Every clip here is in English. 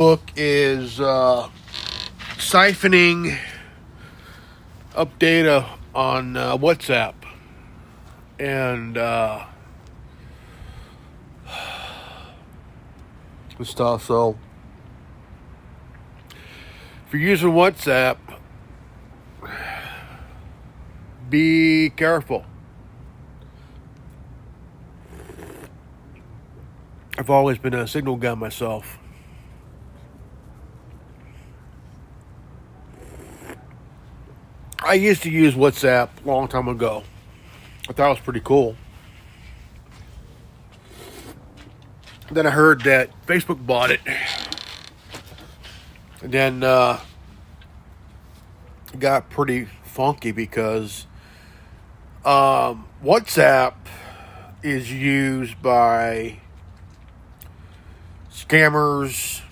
Book is siphoning up data on WhatsApp and stuff. So if you're using WhatsApp, be careful. I've always been a signal guy myself. I used to use WhatsApp a long time ago. I thought it was pretty cool. Then I heard that Facebook bought it. And then it got pretty funky because WhatsApp is used by scammers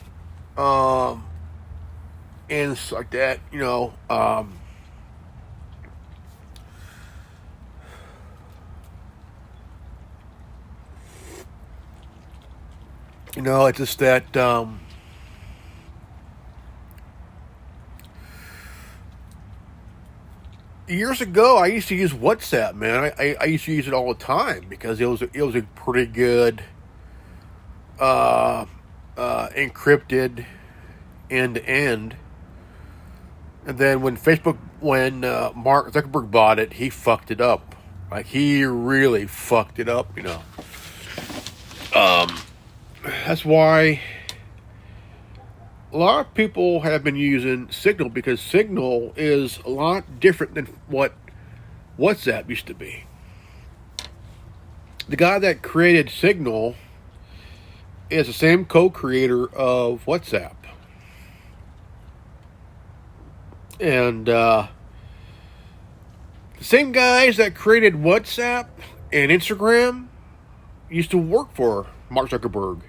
and stuff like that, it's just that years ago I used to use WhatsApp, man. I used to use it all the time because it was a pretty good encrypted end to end. And then when Mark Zuckerberg bought it, he fucked it up. Like, he really fucked it up, That's why a lot of people have been using Signal, because Signal is a lot different than what WhatsApp used to be. The guy that created Signal is the same co-creator of WhatsApp. And the same guys that created WhatsApp and Instagram used to work for Mark Zuckerberg.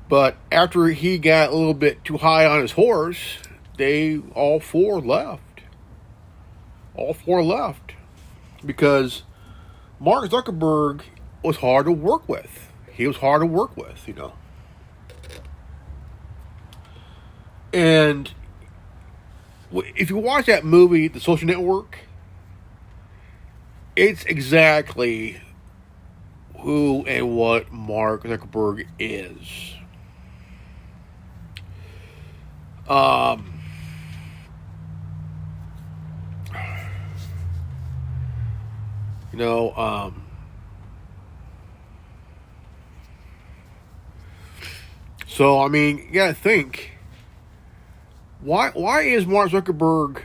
But after he got a little bit too high on his horse, all four left. All four left. Because Mark Zuckerberg was hard to work with. He was hard to work with, And if you watch that movie, The Social Network, it's exactly who and what Mark Zuckerberg is. So, I mean, you gotta think, why is Mark Zuckerberg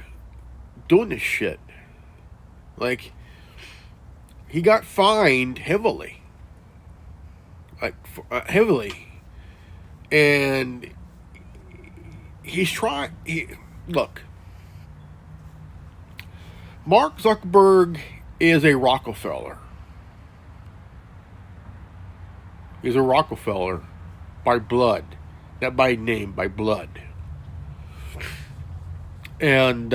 doing this shit? Like, he got fined heavily. And he's trying. Look, Mark Zuckerberg is a Rockefeller. He's a Rockefeller by blood, not by name, by blood. And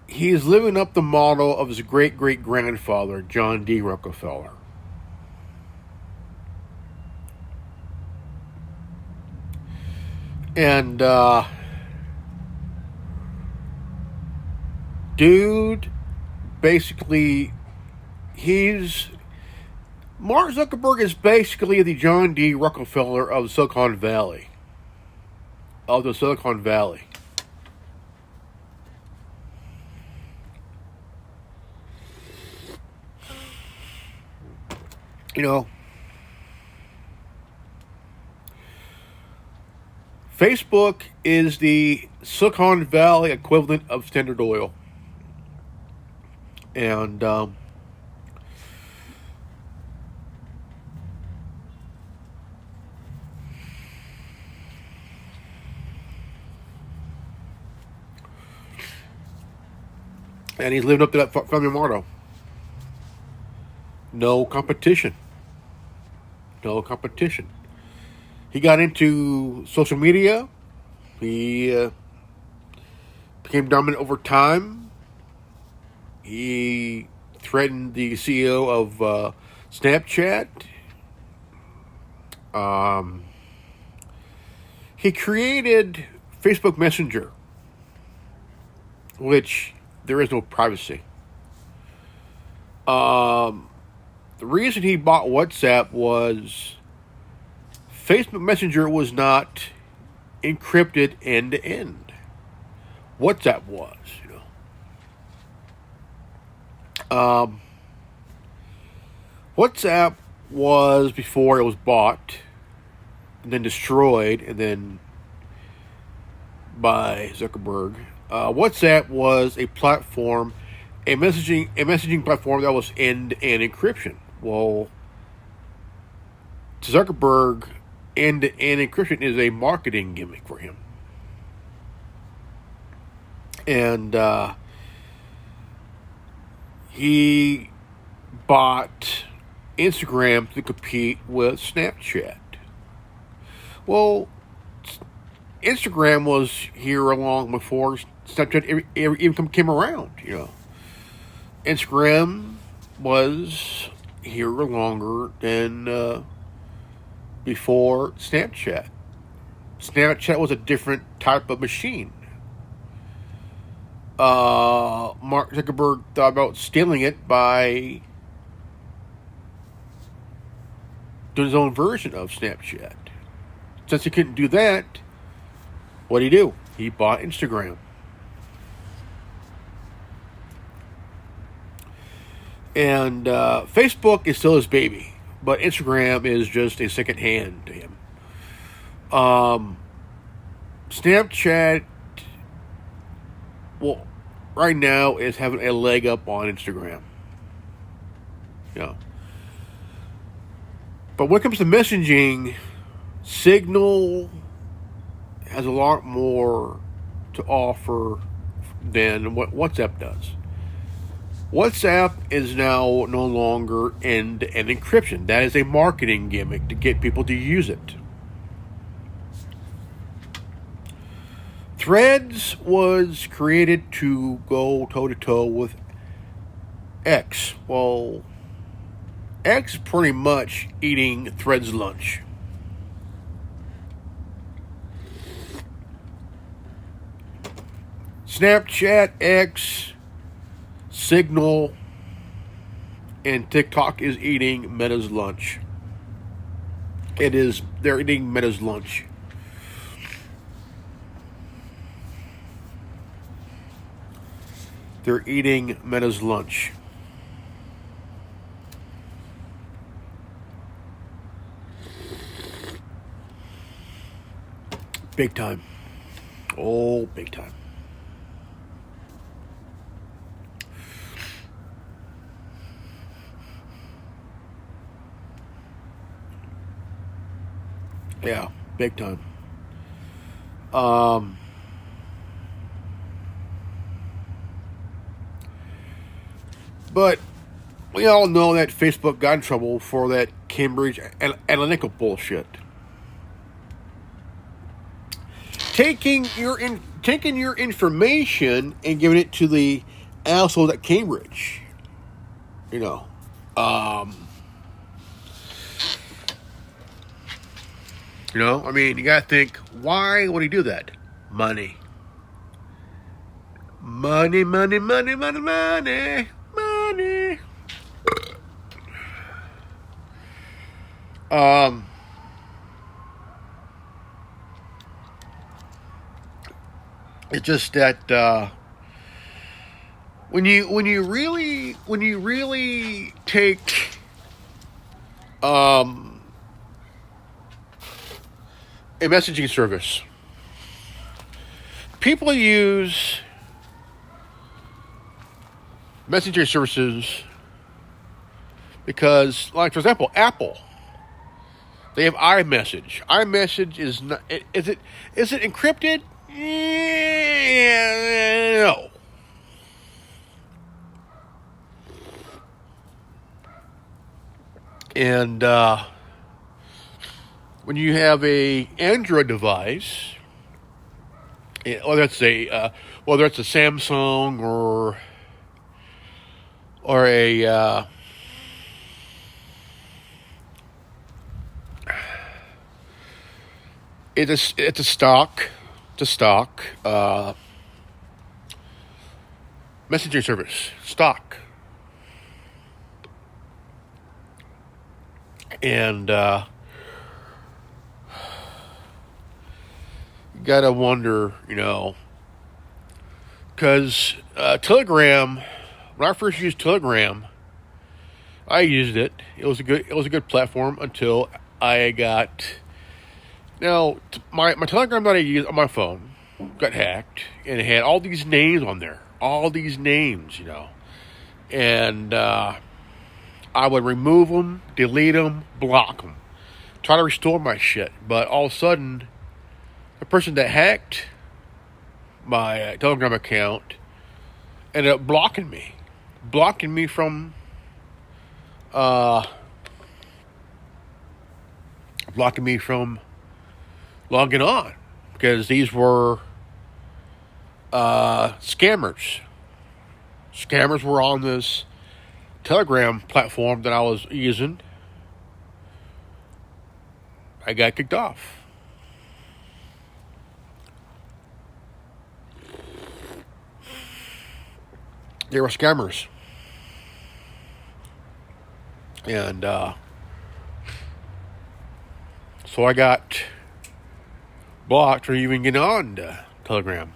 he's living up the model of his great-great-grandfather, John D. Rockefeller. And dude, basically, Mark Zuckerberg is basically the John D. Rockefeller of Silicon Valley. Of the Silicon Valley. Facebook is the Silicon Valley equivalent of Standard Oil. And he's living up to that family motto. No competition. No competition. He got into social media. He became dominant over time. He threatened the CEO of Snapchat. He created Facebook Messenger, which there is no privacy. The reason he bought WhatsApp was Facebook Messenger was not encrypted end to end. WhatsApp was, WhatsApp was before it was bought and then destroyed and then by Zuckerberg. WhatsApp was a platform, a messaging platform that was end-to-end encryption. Well, to Zuckerberg, end-to-end encryption is a marketing gimmick for him. And he bought Instagram to compete with Snapchat. Well, Instagram was here long before Snapchat even came around, Instagram was here longer than before Snapchat. Snapchat was a different type of machine. Mark Zuckerberg thought about stealing it by doing his own version of Snapchat. Since he couldn't do that, what did he do? He bought Instagram. And Facebook is still his baby, but Instagram is just a second hand to him. Snapchat, well, right now is having a leg up on Instagram. But when it comes to messaging, Signal has a lot more to offer than what WhatsApp does. WhatsApp is now no longer end-to-end encryption. That is a marketing gimmick to get people to use it. Threads was created to go toe-to-toe with X. Well, X is pretty much eating Threads' lunch. Snapchat, X, Signal, and TikTok is eating Meta's lunch. They're eating Meta's lunch. They're eating Meta's lunch. Big time. Oh, big time. Yeah, big time. But we all know that Facebook got in trouble for that Cambridge Analytica bullshit. Taking your information and giving it to the assholes at Cambridge. I mean, you gotta think, why would he do that? Money. Money, money, money, money, money, money. It's just that when you really take a messaging service, people use messaging services because, like, for example, Apple, they have iMessage. iMessage is not, is it encrypted? No. And when you have a Android device, whether it's a Samsung or a it's a stock, messaging service, stock, and you gotta wonder, because Telegram. When I first used Telegram, I used it. It was a good platform until I got. Now, my Telegram that I use on my phone got hacked, and it had all these names on there. All these names, And I would remove them, delete them, block them. Try to restore my shit. But all of a sudden, the person that hacked my Telegram account ended up blocking me. Blocking me from logging on, because these were scammers. Scammers were on this Telegram platform that I was using. I got kicked off. They were scammers. And so I got blocked for even getting on Telegram.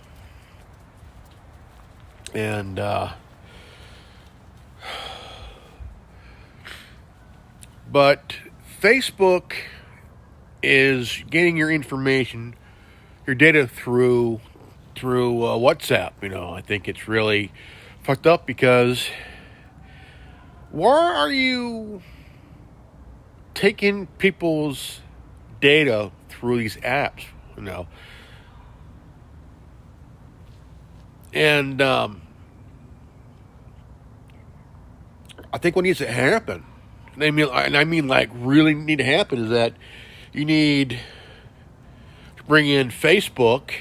And but Facebook is getting your information, your data through WhatsApp. I think it's really fucked up, because why are you taking people's data through these apps? And I think what needs to happen, and I mean like really need to happen, is that you need to bring in Facebook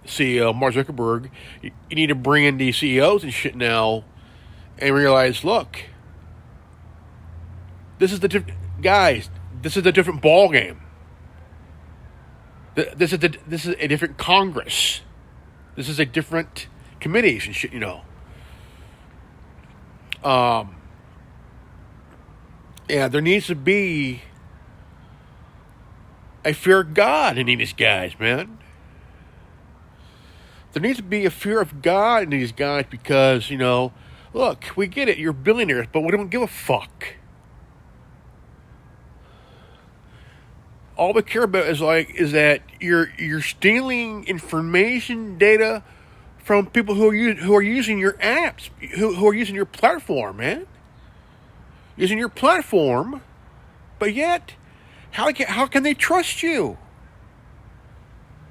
CEO Mark Zuckerberg. You need to bring in these CEOs and shit now, and realize, look, this is the guys. This is a different ball game. This is a different Congress. This is a different committees and shit. Yeah, there needs to be a fear of God in these guys, man. There needs to be a fear of God in these guys, because, look, we get it, you're billionaires, but we don't give a fuck. All we care about is that you're stealing information, data from people who are using your apps, who are using your platform, man. Using your platform, but yet, how can they trust you?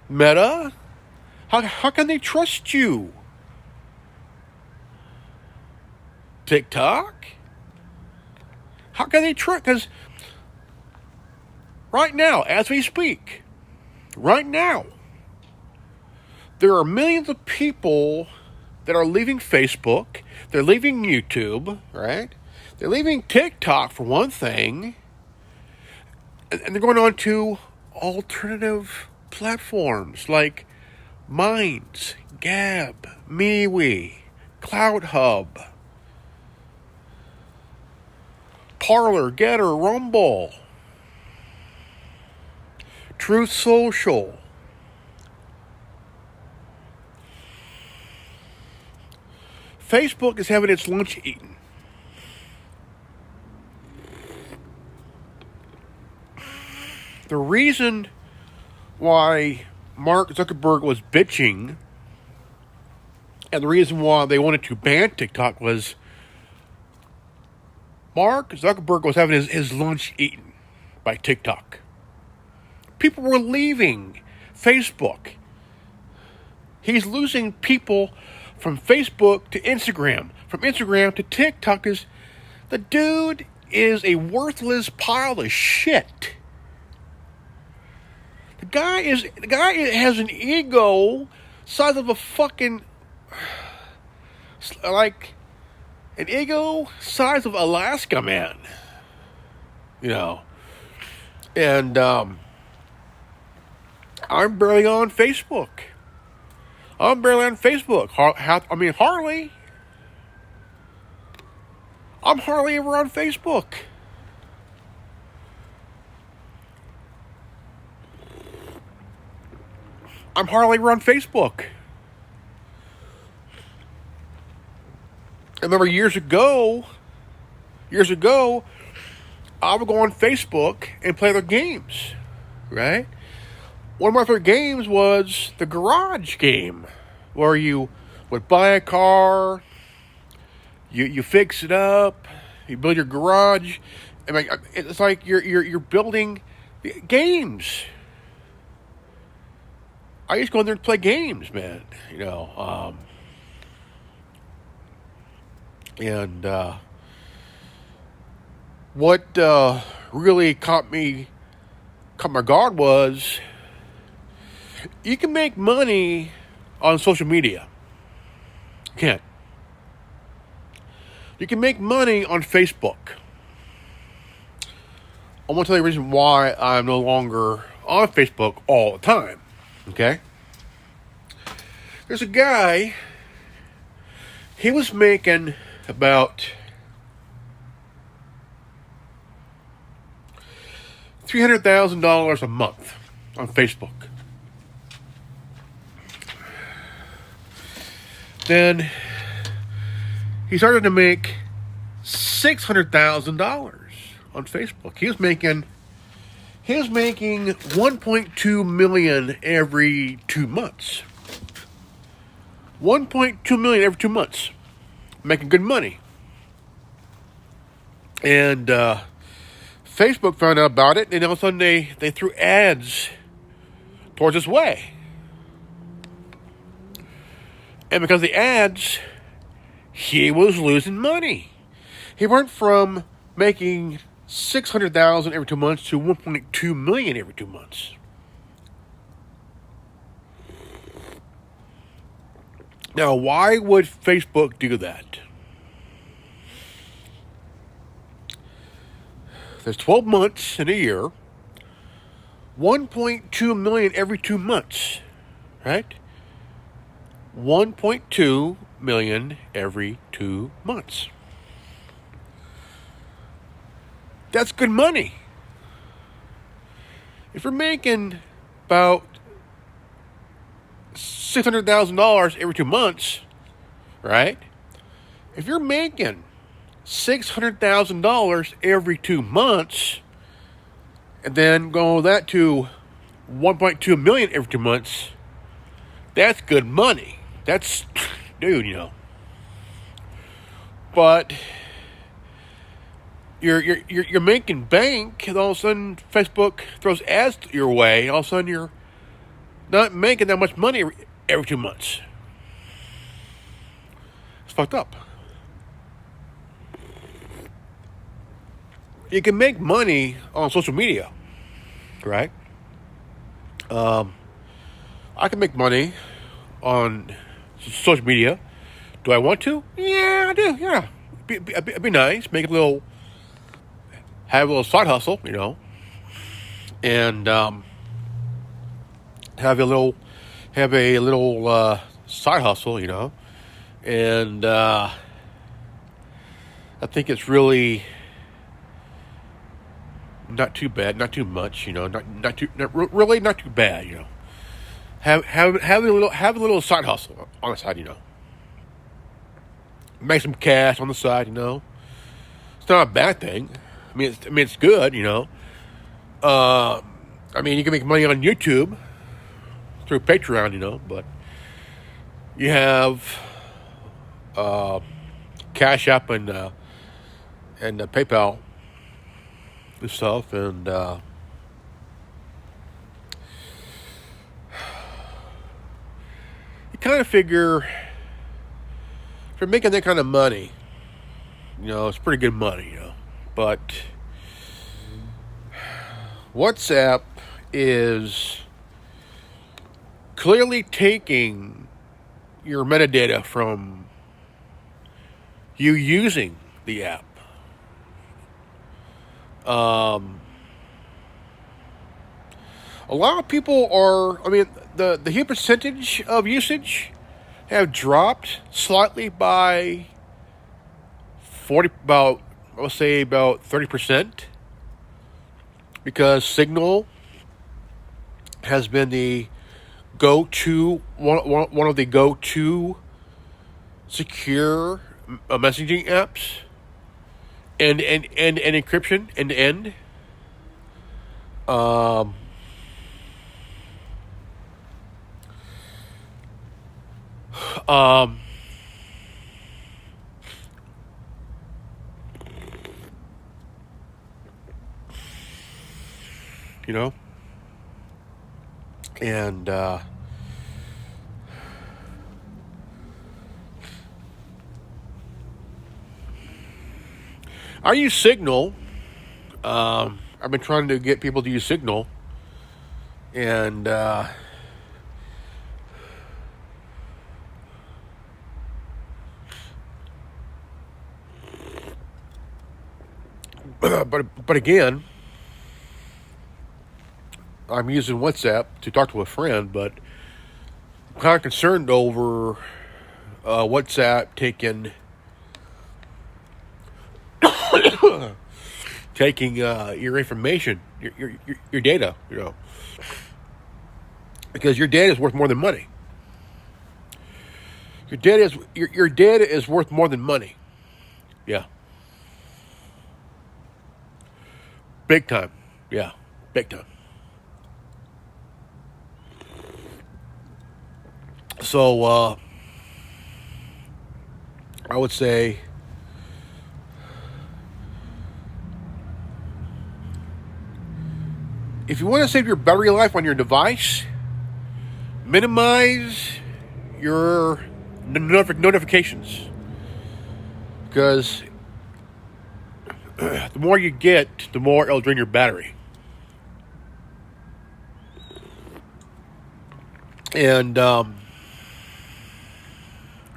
Meta, how can they trust you? TikTok, how can they trust? Because right now, as we speak, right now, there are millions of people that are leaving Facebook. They're leaving YouTube, right? They're leaving TikTok for one thing, and they're going on to alternative platforms like Minds, Gab, MeWe, Cloud Hub, Parler, Getter, Rumble, Truth Social. Facebook is having its lunch eaten. The reason why Mark Zuckerberg was bitching, and the reason why they wanted to ban TikTok, was Mark Zuckerberg was having his lunch eaten by TikTok. People were leaving Facebook. He's losing people from Facebook to Instagram, from Instagram to TikTok. The dude is a worthless pile of shit. The guy has an ego size of a fucking, like, an ego size of Alaska, man. And I'm barely on Facebook. I'm barely on Facebook. Hardly. I'm hardly ever on Facebook. I'm hardly ever on Facebook. I remember years ago, I would go on Facebook and play their games, right? One of my favorite games was the garage game, where you would buy a car, you fix it up, you build your garage. I mean, it's like you're building games. I used to go in there and play games, man. And what really caught my guard was you can make money on social media. You can't. You can make money on Facebook. I want to tell you the reason why I'm no longer on Facebook all the time. Okay? There's a guy, he was making about $300,000 a month on Facebook. Then he started to make $600,000 on Facebook. He was making 1.2 million every 2 months. 1.2 million every 2 months, making good money. And Facebook found out about it, and all of a sudden they threw ads towards his way. And because of the ads, he was losing money. He went from making $600,000 every 2 months to 1.2 million every 2 months. Now, why would Facebook do that? There's 12 months in a year, 1.2 million every 2 months, right? 1.2 million every 2 months. That's good money. If you're making about $600,000 every 2 months, right? If you're making $600,000 every 2 months, and then go that to 1.2 million every 2 months, that's good money. That's, dude. But you're making bank, and all of a sudden Facebook throws ads your way, and all of a sudden you're not making that much money every 2 months. It's fucked up. You can make money on social media, right? I can make money on social media. Do I want to? Yeah, I do. Yeah, it'd be nice. Have a little side hustle, and have a little side hustle, and I think it's really not too bad, not too much, not too bad, Have a little side hustle on the side, Make some cash on the side, It's not a bad thing. It's good, you can make money on YouTube through Patreon, but you have Cash App and PayPal and stuff, and you kind of figure if you're making that kind of money, it's pretty good money, but WhatsApp is clearly taking your metadata from you using the app. A lot of people are, I mean, the hit percentage of usage have dropped slightly by 40, about, I'll say about 30%, because Signal has been the go-to, one of the go-to secure messaging apps and encryption end to end. Um, you know, and I use Signal. I've been trying to get people to use Signal, and but again, I'm using WhatsApp to talk to a friend, but I'm kind of concerned over WhatsApp taking your information, your data, because your data is worth more than money. Your data is worth more than money. Yeah. Big time. Yeah. Big time. So I would say if you want to save your battery life on your device, minimize your notifications, because the more you get, the more it'll drain your battery. And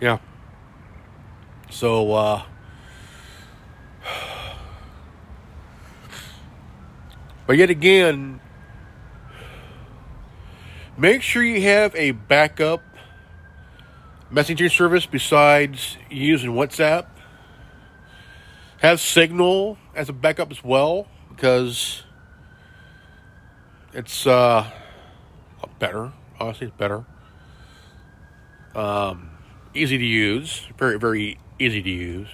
yeah. So but yet again, make sure you have a backup messaging service besides using WhatsApp. Have Signal as a backup as well, because it's better. Honestly, it's better. Easy to use. Very, very easy to use,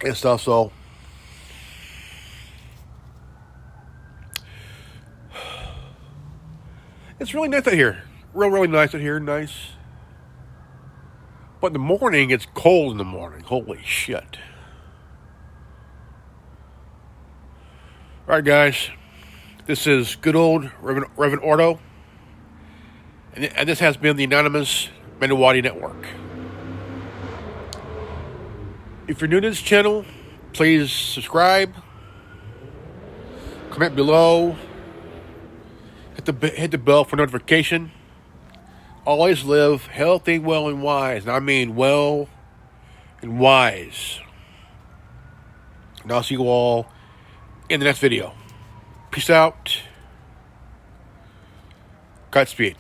And stuff, so it's really nice out here. Really nice out here. Nice. But in the morning, it's cold in the morning. Holy shit. Alright, guys. This is good old Reverend Ordo. And this has been the anonymous Mando'Ade Network. If you're new to this channel, please subscribe. Comment below. Hit the bell for notification. Always live healthy, well, and wise. And I mean well and wise. And I'll see you all in the next video. Peace out. Godspeed.